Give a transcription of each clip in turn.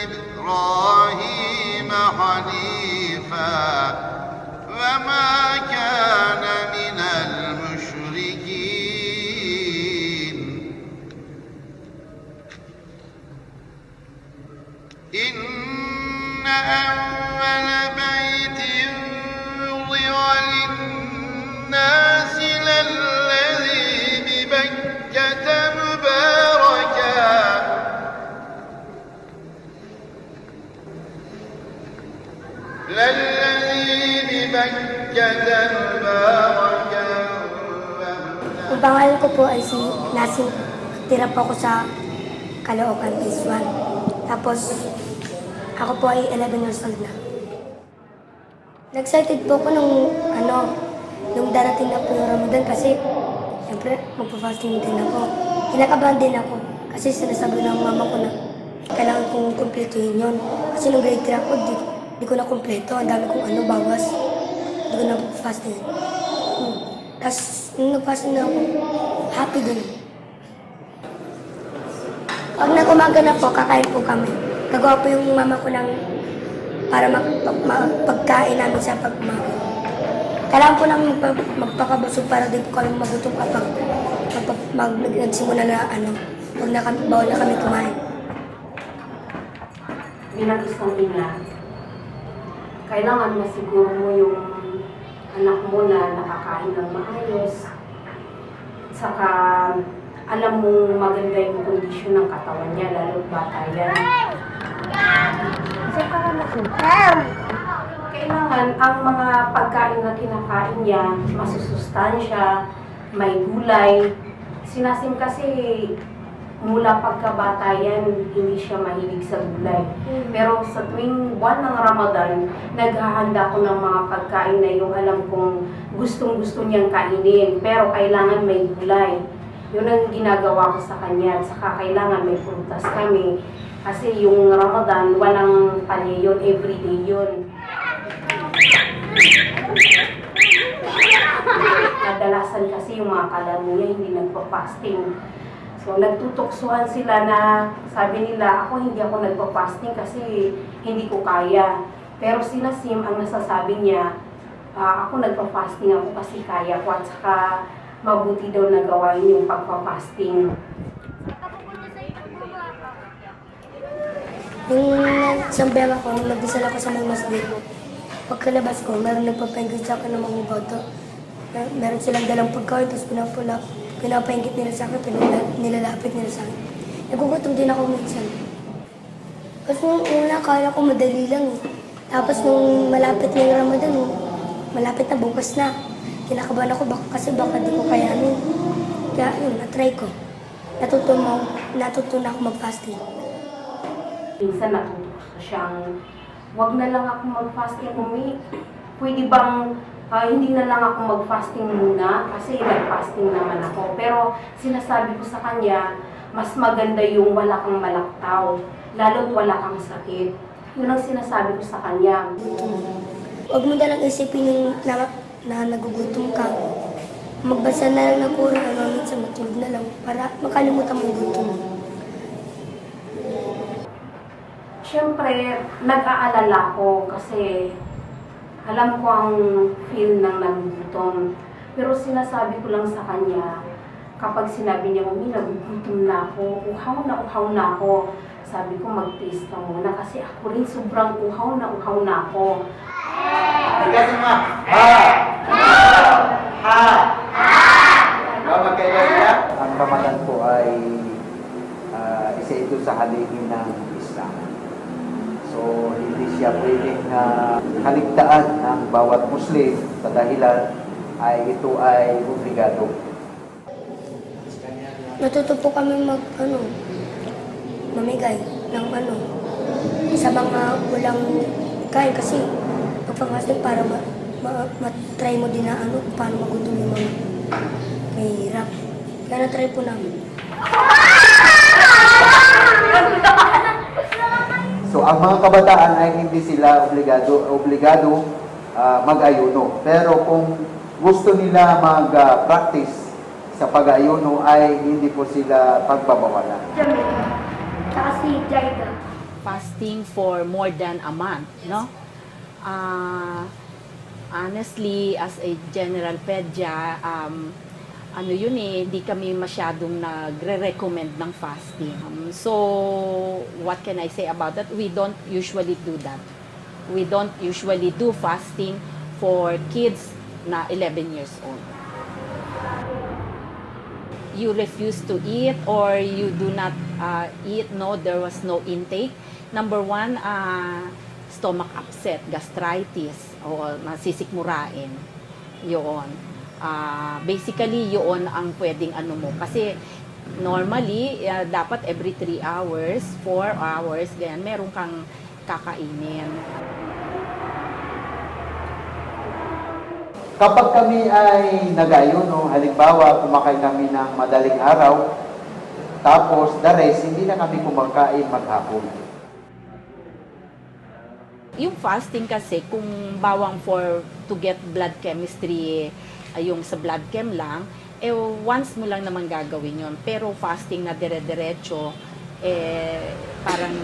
إبراهيم حنيفا وما كان من المشركين إن أول بيت وضع للناس للذي ببكة مباركا Ang pangalan ko po ay si Nasim. Tira po ako sa Caloocan, Phase 1. Tapos, ako po ay 11 years old na. Excited po ako nung darating na po yung Ramadan kasi siyempre magpa-fasting din ako. Kinakabahan din ako kasi sinasabi ng mama ko na kailangan kong kumpletuhin yun. Kasi nung grade 3 ako, di ko na kumpleto. Ang dami kong bawas. Di ko na fasting. Tapos, nung nag-fasting na ako, happy din. Pag nag-umaga na po, kakain po kami. Gagawa po yung mama ko para pagkain namin sa pag-umaga. Kailangan po namin magpakabusog para di po kami magutom kapag nagsimula na pag bawal na kami kumain. Bilang isang ina, kailangan masiguro mo yung anak mo na nakakain ng maayos. Saka alam mong maganda yung kondisyon ng katawan niya, lalo bata yan. Kailangan ang mga pagkain na kinakain niya, masusustansya, may gulay. Sinasim kasi mula pagkabata yan, hindi siya mahilig sa gulay. Pero sa tuwing buwan ng Ramadan, naghahanda ko ng mga pagkain na yung alam kong gustong-gusto niyang kainin. Pero kailangan may gulay. Yun ang ginagawa ko sa kanya. At saka kailangan may prutas kami. Kasi yung Ramadan, walang palya yun, everyday yun. Kadalasan kasi yung mga kalaro niya hindi nagpa-fasting. So, nagtutuksuhan sila na sabi nila, hindi ako nagpa-fasting kasi hindi ko kaya. Pero si Nasim, ang nasasabi niya, ako nagpa-fasting ako kasi kaya ko at saka mabuti daw na gawain yung pagpa-fasting. Yung sambihan ako, nung nagdasal ako sa mga masjid, pagkalabas ko, meron nagpapaingit sa akin ng mga boto. Meron silang dalang pagkain, tapos pinapaingit nila sa akin, nilalapit nila sa akin. Nagugutom din ako minsan. Kasi nung una, kala ko madali lang eh. Tapos nung malapit na yung Ramadan, malapit na bukas na. Kinakabahan ako kasi baka di ko kayanin. Kaya yun, na-try ko. Natuto na ako mag-fasting. Minsan natuto siyang, wag na lang ako mag-fasting, Umi. Pwede bang hindi na lang ako mag-fasting muna kasi nag-fasting naman ako. Pero sinasabi ko sa kanya, mas maganda yung wala kang malaktaw, lalo't wala kang sakit. Yun ang sinasabi ko sa kanya. Huwag mo na lang isipin yung na nagugutom ka. Magbasa na lang ng Quran, minsan matulog na lang para makalimutan mo yung gutom. Siyempre, nag-aalala ko kasi alam ko ang feel ng nagugutom. Pero sinasabi ko lang sa kanya, kapag sinabi niya, Mami, nagugutom na ako, uhaw na ako. Sabi ko, mag-taste ka muna kasi ako rin sobrang uhaw na ako. Tigasin mo. Magkaiba sila? Ang Ramadan po ay isa ito sa haligi ng Islam. So, hindi siya pwedeng kaligtaan ng bawat Muslim sa dahilan ay ito ay obligado. Natuto po kami mamigay ng sa mga walang kain kasi pagpapasting para matry mo din na paano magutom yung mga mahirap. Kaya na-try po namin. So, ang mga kabataan ay hindi sila obligado mag-ayuno. Pero kung gusto nila mag-practice sa pag-ayuno ay hindi po sila pagbabawalan. Jamila. Saka si Jaida. fasting for more than a month, no? Honestly, as a general pedya, ano yun eh, hindi kami masyadong nagre-recommend ng fasting. So, what can I say about that? We don't usually do that. We don't usually do fasting for kids na 11 years old. You refuse to eat or you do not eat, no, there was no intake. Number one, stomach upset, gastritis, o nasisikmurain. Yun. Basically, yun ang pwedeng ano mo. Kasi normally, dapat every 3 hours, 4 hours, ganyan, meron kang kakainin. Kapag kami ay nagayon, no, halimbawa kumakain kami ng madaling araw, tapos the rest, hindi na kami kumakain maghapon. Yung fasting kasi, kung bawang to get blood chemistry, yung sa blood chem lang, once mo lang naman gagawin yon. Pero fasting na dire-diretso, parang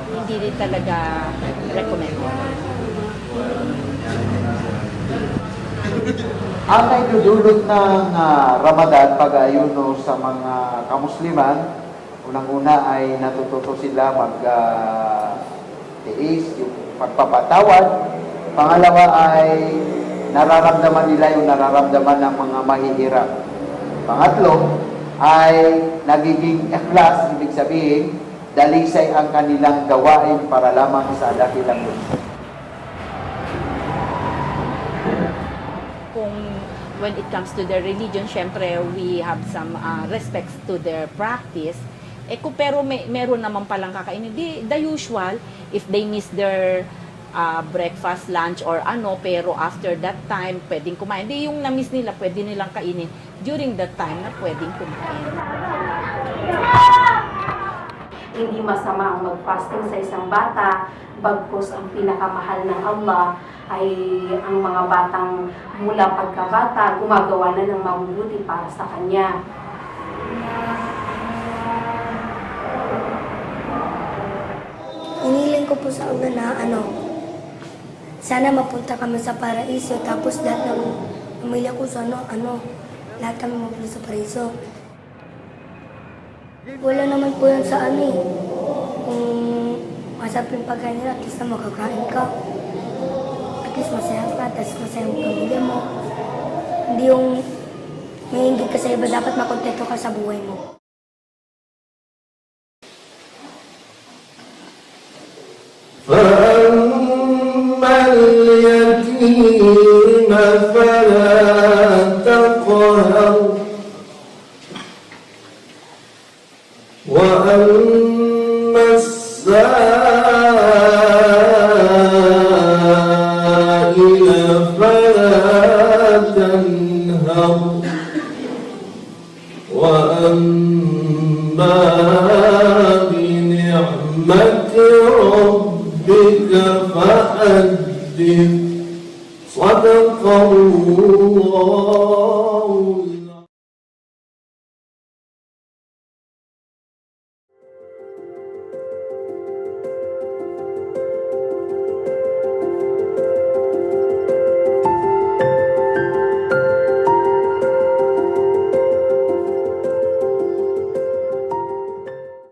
hindi rin talaga recommended. Ang naidudulot ng Ramadan pag-ayuno sa mga kamusliman, unang-una ay natututo sila mag-tiis, yung pagpapatawad. Pangalawa ay nararamdaman nila yung nararamdaman ng mga mahihirap. Pangatlo ay nagiging ikhlas, ibig sabihin, dalisay ang kanilang gawain para lamang sa dakilang lungsod. When it comes to their religion, syempre, we have some respects to their practice. Pero meron naman palang kakainin. The usual, if they miss their breakfast, lunch, or pero after that time, pwedeng kumain. Yung na-miss nila, pwede nilang kainin during that time na pwedeng kumain. Hindi masama ang mag-fasting sa isang bata, bagkus ang pinakamahal ng Allah ay ang mga batang mula pagkabata gumagawa na ng mabubuti para sa Kanya. Iniling ko po sa una na sana mapunta kami sa paraiso, tapos lahat ng pamilya ko sa lahat kami mapunta sa paraiso. Wala naman po yan sa kung masarap yung pagkain nila, at least na makakain ka. At least masaya ka, at least masaya ang pamilya mo. Hindi yung may hindi ka sa iba, dapat makontento ka sa buhay mo. فأما اليتيم فلا تقهر وأما السائل فلا تنهر وأما بنعمة ربك فحدث صدق الله